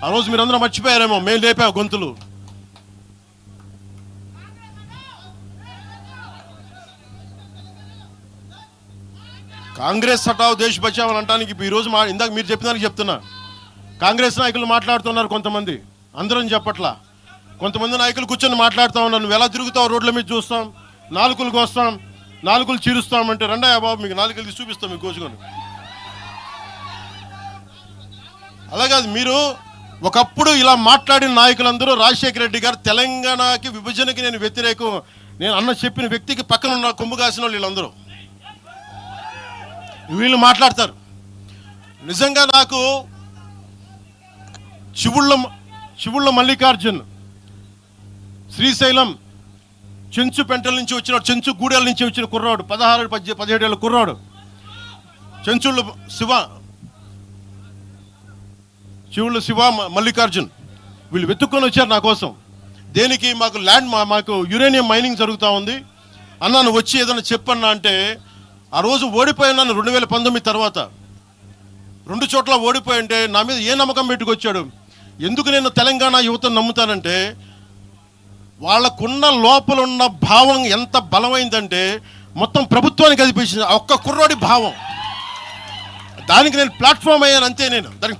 ఆ రోజు మీరందరూ మర్చిపోయారేమో, మేము లేపాం గొంతులు. కాంగ్రెస్ హటావ్ దేశ్ బచావ్ అనటానికి ఈరోజు ఇందాక మీరు చెప్పినానికి చెప్తున్నా. కాంగ్రెస్ నాయకులు మాట్లాడుతున్నారు కొంతమంది, అందరం చెప్పట్లా. కొంతమంది నాయకులు కూర్చొని మాట్లాడుతూ ఉన్నారు, నువ్వు ఎలా తిరుగుతావు, రోడ్ల మీద చూస్తాం, నాలుకలు కోస్తాం, నాలుకలు చీరుస్తామంటే రండా బాబు మీకు నాలుకలు తీసి చూపిస్తాం మీకు కోసుకొని. అలా కాదు, మీరు ఒకప్పుడు ఇలా మాట్లాడిన నాయకులందరూ రాజశేఖర రెడ్డి గారు తెలంగాణకి విభజనకి నేను వ్యతిరేకం నేను అన్న చెప్పిన వ్యక్తికి పక్కన ఉన్న కొమ్ము కాసిన వాళ్ళు వీళ్ళందరూ మాట్లాడతారు. నిజంగా నాకు చివుళ్ళ మల్లికార్జున్ శ్రీశైలం చెంచు పెంటల నుంచి వచ్చిన, చెంచు గూడెల నుంచి వచ్చిన కుర్రాడు, 16-17 ఏళ్ళ కుర్రాడు, చెంచుళ్ళు చివుళ్ళు శివ మల్లికార్జున్ వీళ్ళు వెతుక్కొని వచ్చారు నా కోసం. దేనికి? మాకు యురేనియం మైనింగ్ జరుగుతూ ఉంది అన్నా, నువ్వు వచ్చి ఏదైనా చెప్పన్నా అంటే, ఆ రోజు ఓడిపోయినాను 2019 తర్వాత 2 చోట్ల ఓడిపోయి అంటే నా మీద ఏ నమ్మకం పెట్టుకొచ్చాడు. ఎందుకు నేను తెలంగాణ యువతను నమ్ముతానంటే, వాళ్ళకున్న లోపల ఉన్న భావం ఎంత బలమైందంటే మొత్తం ప్రభుత్వానికి కదిపించింది ఒక్క కుర్రోడి భావం. దానికి నేను ప్లాట్ఫామ్ అయ్యాను అంతే. దానికి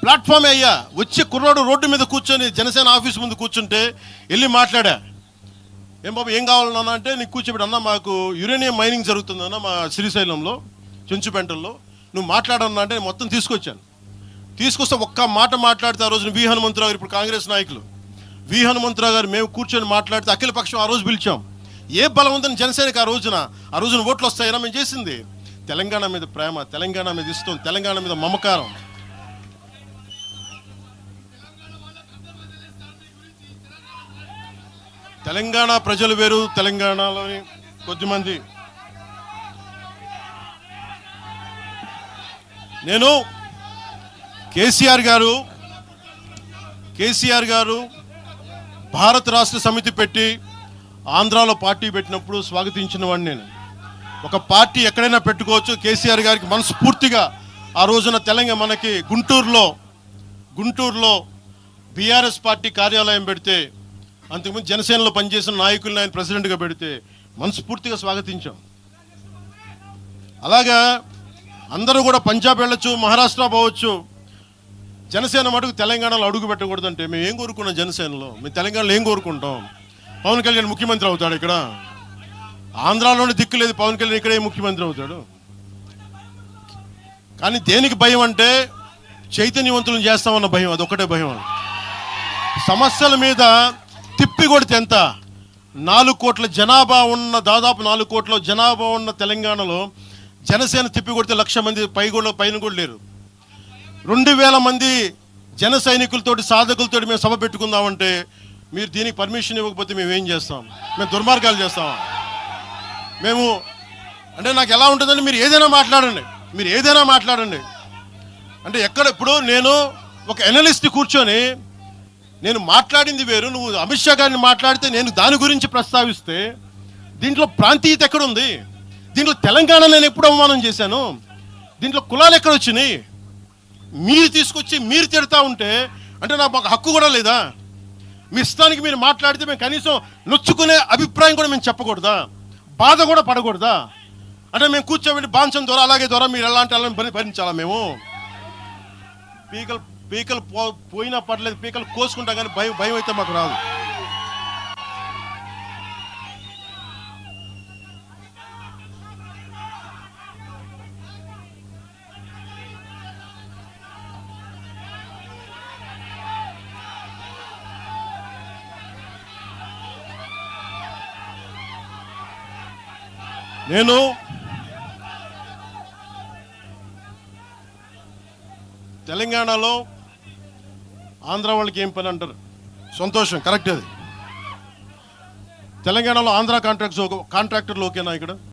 ప్లాట్ఫామే అయ్యా. వచ్చి కుర్రోడు రోడ్డు మీద కూర్చొని జనసేన ఆఫీస్ ముందు కూర్చుంటే వెళ్ళి మాట్లాడా, ఏం బాబు ఏం కావాలన్నా అంటే, నీకు కూర్చోబెట్టి అన్న మాకు యురేనియం మైనింగ్ జరుగుతుందన్న మా శ్రీశైలంలో చెంచుపెంటల్లో, నువ్వు మాట్లాడన్నా అంటే మొత్తం తీసుకొస్తే ఒక్క మాట మాట్లాడితే ఆ రోజున వి హనుమంతరావు గారు, ఇప్పుడు కాంగ్రెస్ నాయకులు వి హనుమంతరావు గారు, మేము కూర్చొని మాట్లాడితే అఖిల పక్షం ఆ రోజు పిలిచాం. ఏ బలం ఉందని జనసేనకి ఆ రోజున ఓట్లు వస్తాయన్నా మేము చేసింది తెలంగాణ మీద ప్రేమ, తెలంగాణ మీద ఇష్టం, తెలంగాణ మీద మమకారం. తెలంగాణ ప్రజలు వేరు, తెలంగాణలోని కొద్దిమంది. నేను కేసీఆర్ గారు భారత రాష్ట్ర సమితి పెట్టి ఆంధ్రాలో పార్టీ పెట్టినప్పుడు స్వాగతించిన వాడిని నేను. ఒక పార్టీ ఎక్కడైనా పెట్టుకోవచ్చు. కేసీఆర్ గారికి మనస్ఫూర్తిగా ఆ రోజున మనకి గుంటూరులో బీఆర్ఎస్ పార్టీ కార్యాలయం పెడితే, అంతకుముందు జనసేనలో పనిచేసిన నాయకులను ఆయన ప్రెసిడెంట్గా పెడితే మనస్ఫూర్తిగా స్వాగతించాం. అలాగా అందరూ కూడా పంజాబ్ వెళ్ళొచ్చు, మహారాష్ట్ర పోవచ్చు, జనసేన మటుకు తెలంగాణలో అడుగు పెట్టకూడదంటే మేము ఏం కోరుకున్నాం? జనసేనలో మేము తెలంగాణలో ఏం కోరుకుంటాం? పవన్ కళ్యాణ్ ముఖ్యమంత్రి అవుతాడు ఇక్కడ? ఆంధ్రాలోనే దిక్కు లేదు, పవన్ కళ్యాణ్ ఇక్కడే ముఖ్యమంత్రి అవుతాడు. కానీ దేనికి భయం అంటే, చైతన్యవంతులను చేస్తామన్న భయం, అదొక్కటే భయం. సమస్యల మీద తిప్పి కొడితే ఎంత? 4 కోట్ల జనాభా ఉన్న, దాదాపు 4 కోట్ల జనాభా ఉన్న తెలంగాణలో జనసేన తిప్పి కొడితే 1,00,000 మంది పైన కూడా లేరు. 2,000 మంది జన సైనికులతోటి, సాధకులతోటి మేము సభ పెట్టుకుందామంటే మీరు దీనికి పర్మిషన్ ఇవ్వకపోతే మేము ఏం చేస్తాం? మేము దుర్మార్గాలు చేస్తామా? మేము అంటే నాకు ఎలా ఉంటుందంటే, మీరు ఏదైనా మాట్లాడండి అంటే ఇప్పుడు నేను ఒక ఎనలిస్ట్ కూర్చొని నేను మాట్లాడింది వేరు, నువ్వు అమిత్ షా గారిని మాట్లాడితే నేను దాని గురించి ప్రస్తావిస్తే దీంట్లో ప్రాంతీయత ఎక్కడుంది? దీంట్లో తెలంగాణ నేను ఎప్పుడు అవమానం చేశాను? దీంట్లో కులాలు ఎక్కడొచ్చినాయి? మీరు తీసుకొచ్చి మీరు తిడతా ఉంటే అంటే నాకు హక్కు కూడా లేదా? మీ ఇష్టానికి మీరు మాట్లాడితే మేము కనీసం నొచ్చుకునే అభిప్రాయం కూడా మేము చెప్పకూడదా? బాధ కూడా పడకూడదా? అంటే మేము కూర్చోబెట్టి బాంచం ద్వారా అలాగే ద్వారా మీరు ఎలాంటి వాళ్ళని భరించాలా? మేము పీకలు పోయినా పర్లేదు, పీకలు కోసుకుంటాం, కానీ భయం అయితే మాకు రాదు. నేను తెలంగాణలో ఆంధ్ర వాళ్ళకి ఏం పని అంటారు? సంతోషం, కరెక్ట్. అది తెలంగాణలో ఆంధ్ర కాంట్రాక్టర్లు ఓకేనా ఇక్కడ?